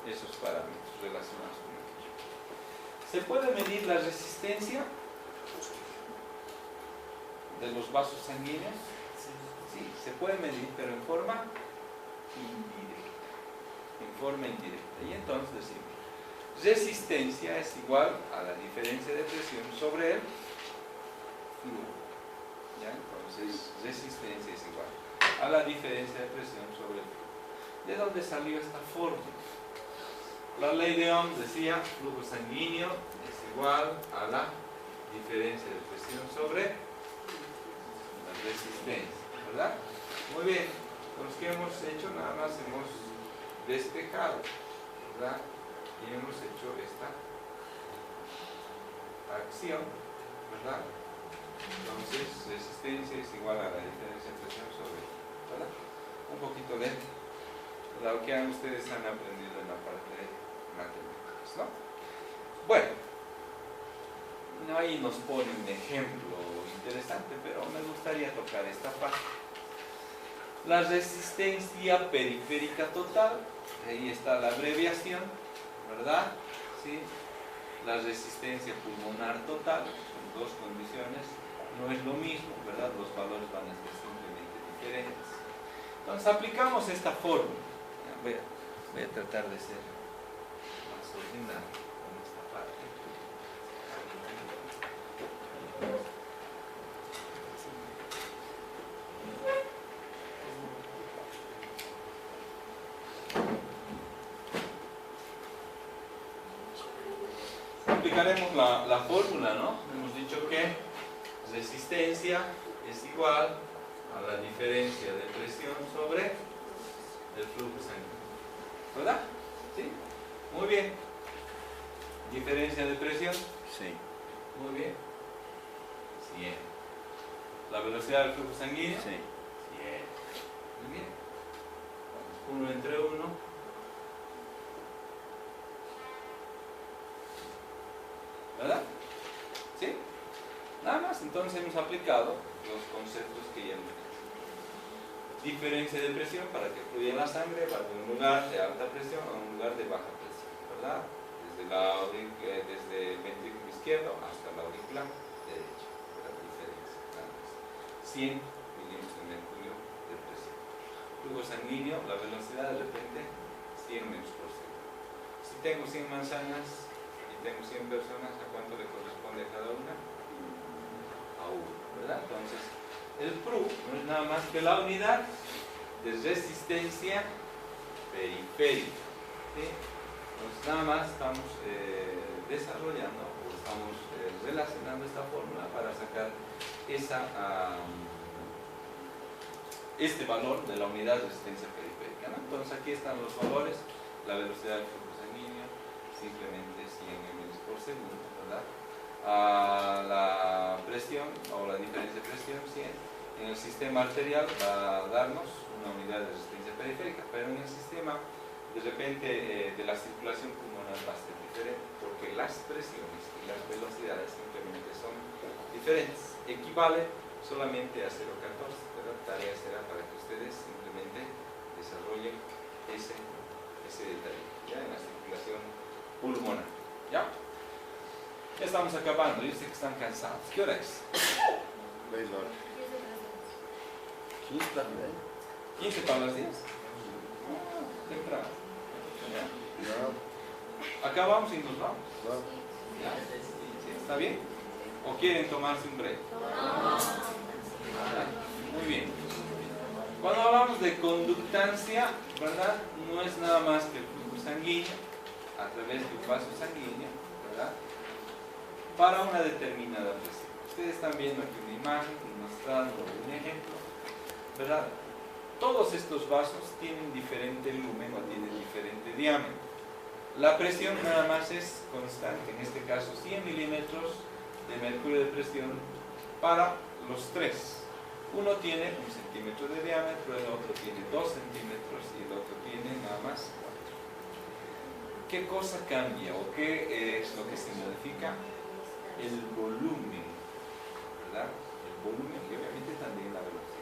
esos parámetros relacionados con aquello. ¿Se puede medir la resistencia de los vasos sanguíneos? Sí, se puede medir, pero en forma indirecta. En forma indirecta. Y entonces decimos, resistencia es igual a la diferencia de presión sobre el flujo. ¿Ya? Entonces, resistencia es igual a la diferencia de presión sobre el flujo. ¿De dónde salió esta fórmula? La ley de Ohm decía, flujo sanguíneo es igual a la diferencia de presión sobre la resistencia, ¿verdad? Muy bien, los que hemos hecho nada más hemos despejado, ¿verdad? Y hemos hecho esta acción, ¿verdad? Entonces, resistencia es igual a la diferencia de presión sobre, ¿verdad? Un poquito de lo que ustedes han aprendido en la parte de matemáticas, ¿no? Bueno, ahí nos pone un ejemplo interesante, pero me gustaría tocar esta parte. La resistencia periférica total, ahí está la abreviación, ¿verdad? ¿Sí? La resistencia pulmonar total, son dos condiciones, no es lo mismo, ¿verdad? Los valores van a ser simplemente diferentes. Entonces aplicamos esta fórmula. Voy a tratar de ser más ordenado con esta parte. Aplicaremos la fórmula, ¿no? Hemos dicho que resistencia es igual a la diferencia de presión sobre el flujo sanguíneo. ¿Verdad? ¿Sí? Muy bien. ¿Diferencia de presión? Sí. Muy bien. 100. ¿La velocidad del flujo sanguíneo? Sí. 100. Muy bien. 1 entre 1. ¿Verdad? ¿Sí? Nada más. Entonces hemos aplicado los conceptos que ya hemos visto. Diferencia de presión para que fluya la sangre va de un lugar de alta presión a un lugar de baja presión, ¿verdad? Desde el ventrículo izquierdo hasta la aurícula derecha. La diferencia, nada más. 100 milímetros de mercurio de presión. Flujo sanguíneo, la velocidad de repente 100 metros por segundo. Si tengo 100 manzanas y tengo 100 personas, ¿a cuánto le corresponde a cada una? A 1, ¿verdad? Entonces, el PRU no es nada más que la unidad de resistencia periférica. ¿Sí? Entonces, nada más estamos desarrollando o estamos relacionando esta fórmula para sacar este valor de la unidad de resistencia periférica, ¿no? Entonces, aquí están los valores, la velocidad del flujo sanguíneo, simplemente 100 ml por segundo, ¿verdad? La presión o la diferencia de presión 100 en el sistema arterial va a darnos una unidad de resistencia periférica, pero en el sistema de repente de la circulación pulmonar va a ser diferente porque las presiones y las velocidades simplemente son diferentes, equivale solamente a 0,14, pero tarea será para que ustedes simplemente desarrollen ese detalle ya en la circulación pulmonar. ¿Ya? Ya estamos acabando, yo sé que están cansados. ¿Qué hora es? 10 horas. 15 para 15 para las 10. Temprano. ¿Ya? Acabamos y nos vamos. ¿Ya? ¿Sí? ¿Está bien? ¿O quieren tomarse un break? Muy bien. Cuando hablamos de conductancia, ¿verdad? No es nada más que el flujo sanguíneo a través de un vaso sanguíneo, ¿verdad? Para una determinada presión. Ustedes están viendo aquí una imagen y nos está dando un ejemplo, ¿verdad? todos estos vasos tienen diferente lumen o tienen diferente diámetro. La presión nada más es constante, en este caso 100 milímetros de mercurio de presión para los tres. Uno tiene 1 centímetro de diámetro, el otro tiene 2 centímetros y el otro tiene nada más 4. ¿Qué cosa cambia o qué es lo que se modifica? El volumen, ¿verdad? El volumen y obviamente también la velocidad.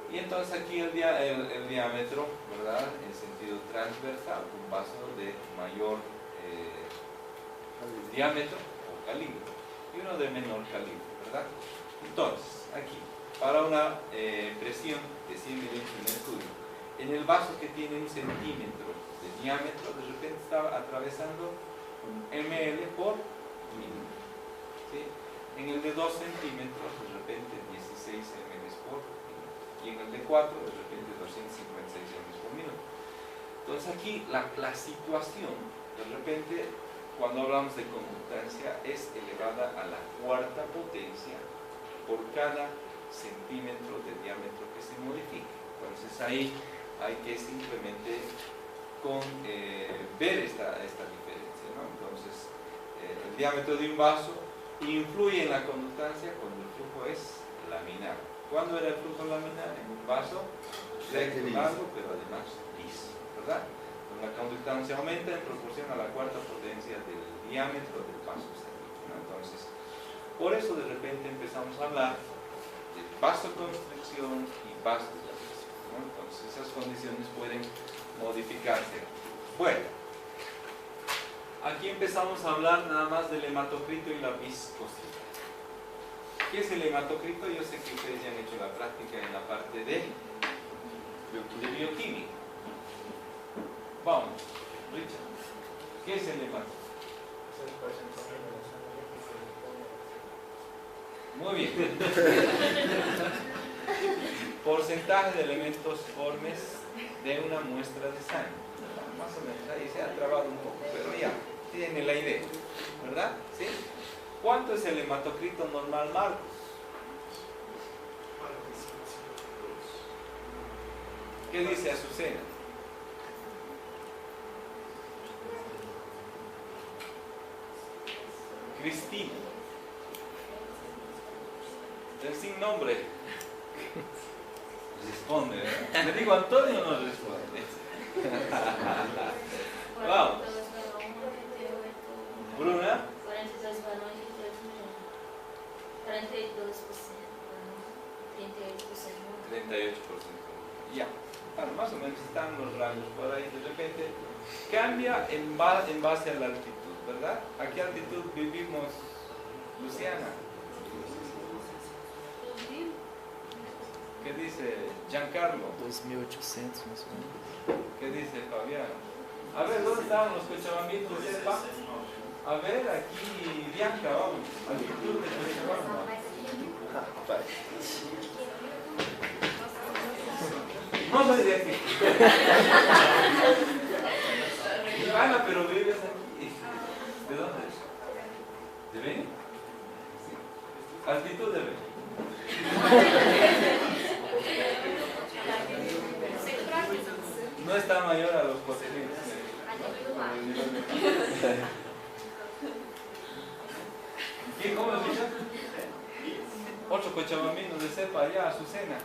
Y entonces aquí el diámetro, ¿verdad? En sentido transversal, un vaso de mayor diámetro o calibre y uno de menor calibre, ¿verdad? Entonces, aquí, para una presión de 100 milímetros de mercurio, en el vaso que tiene 1 centímetro de diámetro, de repente está atravesando un ml por minuto, ¿sí? En el de 2 centímetros, de repente 16 ml por minuto. Y en el de 4, de repente 256 ml por minuto. Entonces aquí la situación, de repente, cuando hablamos de conductancia, es elevada a la 4ª potencia por cada centímetro de diámetro que se modifique. Entonces ahí hay que simplemente ver esta diferencia, ¿no? Entonces el diámetro de un vaso influye en la conductancia cuando el flujo es laminar. ¿Cuándo era el flujo laminar? En un vaso recto, largo, pero además liso, ¿verdad? La conductancia aumenta en proporción a la 4ª potencia del diámetro del vaso sanguíneo, ¿no? Entonces, por eso de repente empezamos a hablar de vasoconstricción y vasodilatación, ¿no? Entonces, esas condiciones pueden modificarse. Bueno, aquí empezamos a hablar nada más del hematocrito y la viscosidad. ¿Qué es el hematocrito? Yo sé que ustedes ya han hecho la práctica en la parte de bioquímica. Vamos, Richard, ¿qué es el hematocrito? Es el porcentaje de la sangre que se le pone. Muy bien. Porcentaje de elementos formes de una muestra de sangre. Más o menos, ahí se ha trabado un poco, pero ya, tiene la idea, ¿verdad? ¿Sí? ¿Cuánto es el hematocrito normal, Marcos? ¿Qué dice Azucena? Cristina. El sin nombre. Responde, ¿verdad? Le digo Antonio, no responde. Vamos. Bruna. 42 varones y 38 mulheres. 38%. 38%. Ya. Bueno, más o menos están los rangos por ahí. De repente cambia en base a la altitud, ¿verdad? ¿A qué altitud vivimos, Luciana? ¿Qué dice Giancarlo? 2.800 más o menos. ¿Qué dice Fabián? A ver, ¿dónde estaban los cochabambitos de Cepa? A ver, aquí Bianca, vamos. Altitud de Cochabamba. No soy de aquí. Ana, pero vives aquí. ¿De dónde? ¿De Beni? Altitud de Beni. No está mayor a los 400. ¿Quién? ¿Cómo lo dicho? 8 cochabambinos de cepa allá, Azucena.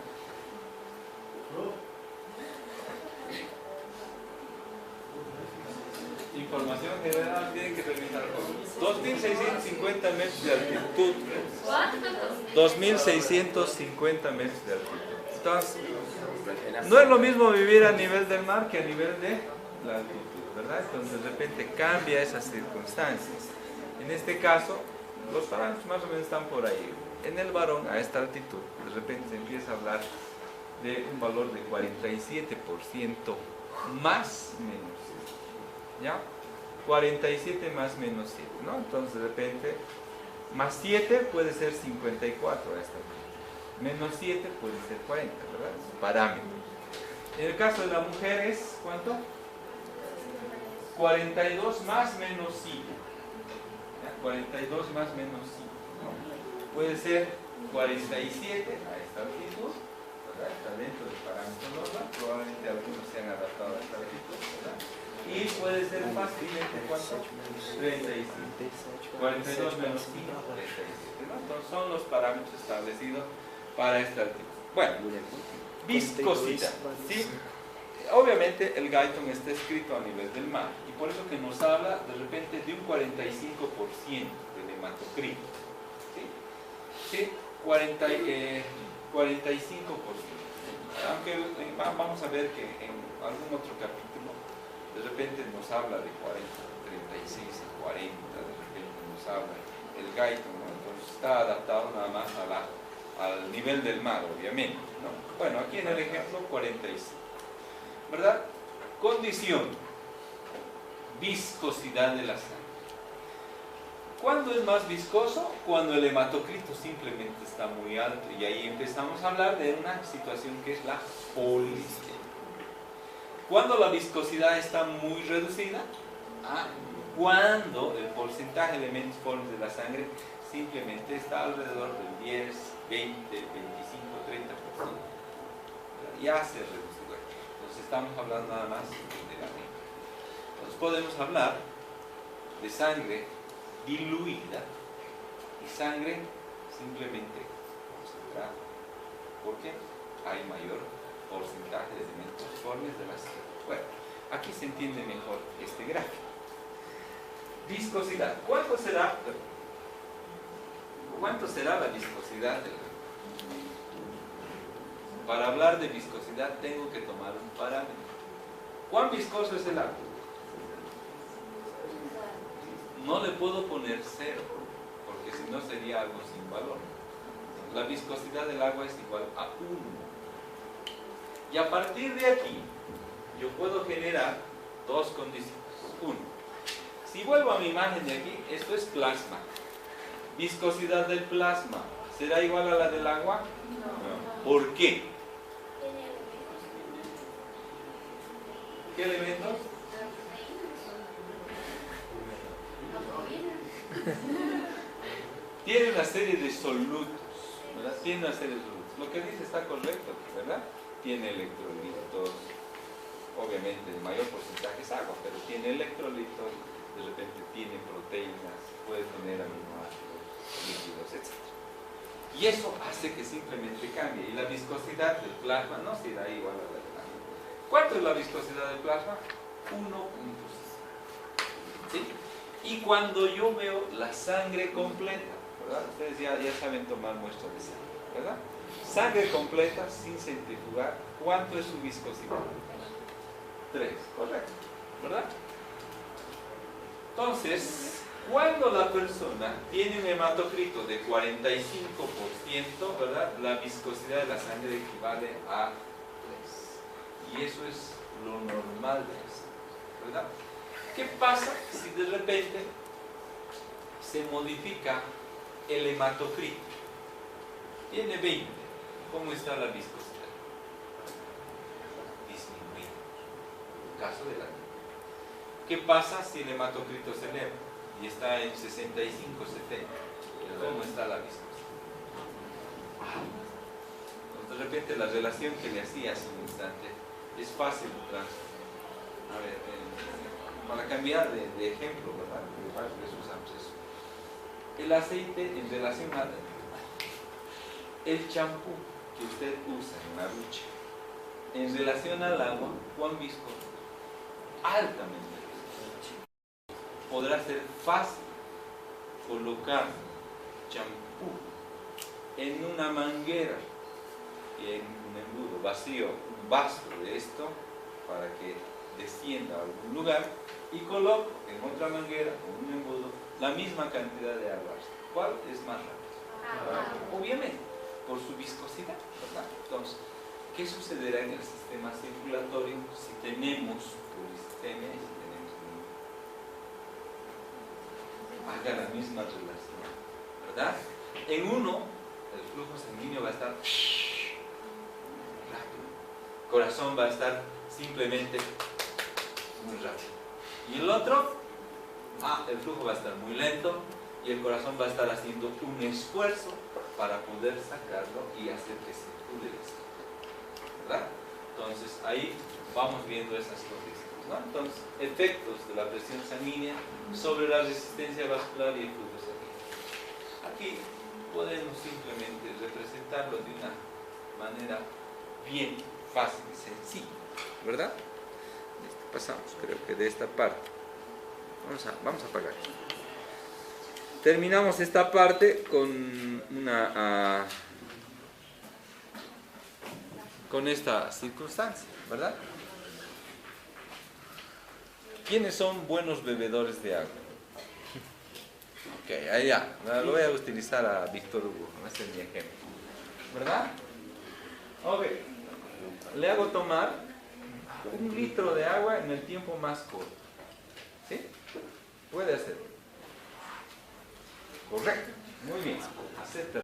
Información general tienen que revisar. 2.650 metros de altitud. 2.650 metros de altitud. Entonces, no es lo mismo vivir a nivel del mar que a nivel de la altitud, ¿verdad? Entonces de repente cambia esas circunstancias. En este caso, los parámetros más o menos están por ahí. En el varón, a esta altitud, de repente se empieza a hablar de un valor de 47% más menos 7, ¿ya? 47 más menos 7, ¿no? Entonces de repente, más 7 puede ser 54 a esta altitud. Menos 7 puede ser 40, ¿verdad? Es un parámetro. En el caso de la mujer es, ¿cuánto? 42 más menos 5. ¿Ya? 42 más menos 5, ¿no? Puede ser 47 a esta altitud, ¿verdad? Está dentro del parámetro normal, probablemente algunos se han adaptado a esta altitud, ¿verdad? Y puede ser fácilmente, ¿cuánto? 35. 42 menos 5, 37, ¿no? Entonces son los parámetros establecidos para esta altitud. Bueno, viscosidad, ¿sí? Obviamente el Guyton está escrito a nivel del mar y por eso que nos habla de repente de un 45% del hematocrito, ¿sí? ¿Sí? 45%. Aunque vamos a ver que en algún otro capítulo de repente nos habla de 40, 36 y 40, de repente nos habla el Guyton, ¿no? Entonces está adaptado nada más al nivel del mar, obviamente, ¿no? Bueno, aquí en el ejemplo 45, ¿verdad? Condición, viscosidad de la sangre. ¿Cuándo es más viscoso? Cuando el hematocrito simplemente está muy alto y ahí empezamos a hablar de una situación que es la policistemia. ¿Cuándo la viscosidad está muy reducida? Cuando el porcentaje de elementos folios de la sangre simplemente está alrededor del 10, 20, 25, 30%. Ya se reduce. Entonces estamos hablando nada más de la mente. Entonces podemos hablar de sangre diluida y sangre simplemente concentrada. ¿Por qué? Hay mayor porcentaje de elementos folios de la sangre. Bueno, aquí se entiende mejor este gráfico. Viscosidad. ¿Cuánto será la viscosidad del agua? Para hablar de viscosidad tengo que tomar un parámetro. ¿Cuán viscoso es el agua? No le puedo poner 0, porque si no sería algo sin valor. La viscosidad del agua es igual a 1. Y a partir de aquí, yo puedo generar dos condiciones. 1. Si vuelvo a mi imagen de aquí, esto es plasma. Viscosidad del plasma, ¿será igual a la del agua? No. ¿Por qué? ¿Qué elementos? Tiene una serie de solutos, ¿verdad? Tiene una serie de solutos. Lo que dice está correcto, ¿verdad? Tiene electrolitos, obviamente el mayor porcentaje es agua, pero tiene electrolitos, de repente tiene proteínas, puede tener aminoácidos, líquidos, etc. Y eso hace que simplemente cambie. Y la viscosidad del plasma no será igual a la del agua. ¿Cuánto es la viscosidad del plasma? 1.5. ¿Sí? Y cuando yo veo la sangre completa, ¿verdad? Ustedes ya saben tomar muestras de sangre, ¿verdad? Sangre completa, sin centrifugar, ¿cuánto es su viscosidad? 3, correcto, ¿verdad? Entonces, cuando la persona tiene un hematocrito de 45%, ¿verdad? La viscosidad de la sangre equivale a 3. Y eso es lo normal de la sangre, ¿verdad? ¿Qué pasa si de repente se modifica el hematocrito? Tiene 20. ¿Cómo está la viscosidad? Disminuida. Caso de la vida. ¿Qué pasa si el hematocrito se eleva y está en 65, 70? ¿Cómo está la viscosidad? Entonces, de repente la relación que le hacía hace un instante es fácil de transformar. A ver, para cambiar de ejemplo, ¿verdad? Para que usamos eso. El aceite en relación al el champú que usted usa en la ducha, en relación al agua, ¿cuán viscoso? Altamente viscoso. Podrá ser fácil colocar champú en una manguera y en un embudo vacío, un vaso de esto, para que descienda a algún lugar, y coloco en otra manguera o un embudo la misma cantidad de agua. ¿Cuál es más rápido? Obviamente, por su viscosidad, ¿verdad? Entonces, ¿qué sucederá en el sistema circulatorio si tenemos polisistemia y si tenemos anemia? Haga la misma relación, ¿verdad? En uno, el flujo sanguíneo va a estar rápido, el corazón va a estar simplemente muy rápido. Y el otro, el flujo va a estar muy lento y el corazón va a estar haciendo un esfuerzo para poder sacarlo y hacer que circule la sangre. ¿verdad? Entonces ahí vamos viendo esas cosas, ¿no? Entonces, efectos de la presión sanguínea sobre la resistencia vascular y el flujo sanguíneo. Aquí podemos simplemente representarlo de una manera bien fácil y sencilla, ¿verdad? Pasamos, creo que de esta parte. Vamos a apagar. Terminamos esta parte con con esta circunstancia, ¿verdad? ¿Quiénes son buenos bebedores de agua? Ok, ahí ya. Lo voy a utilizar a Víctor Hugo. Ese es mi ejemplo. ¿Verdad? Ok. Le hago tomar 1 litro de agua en el tiempo más corto. ¿Sí? Puede hacerlo. Correcto. Muy bien. Acepta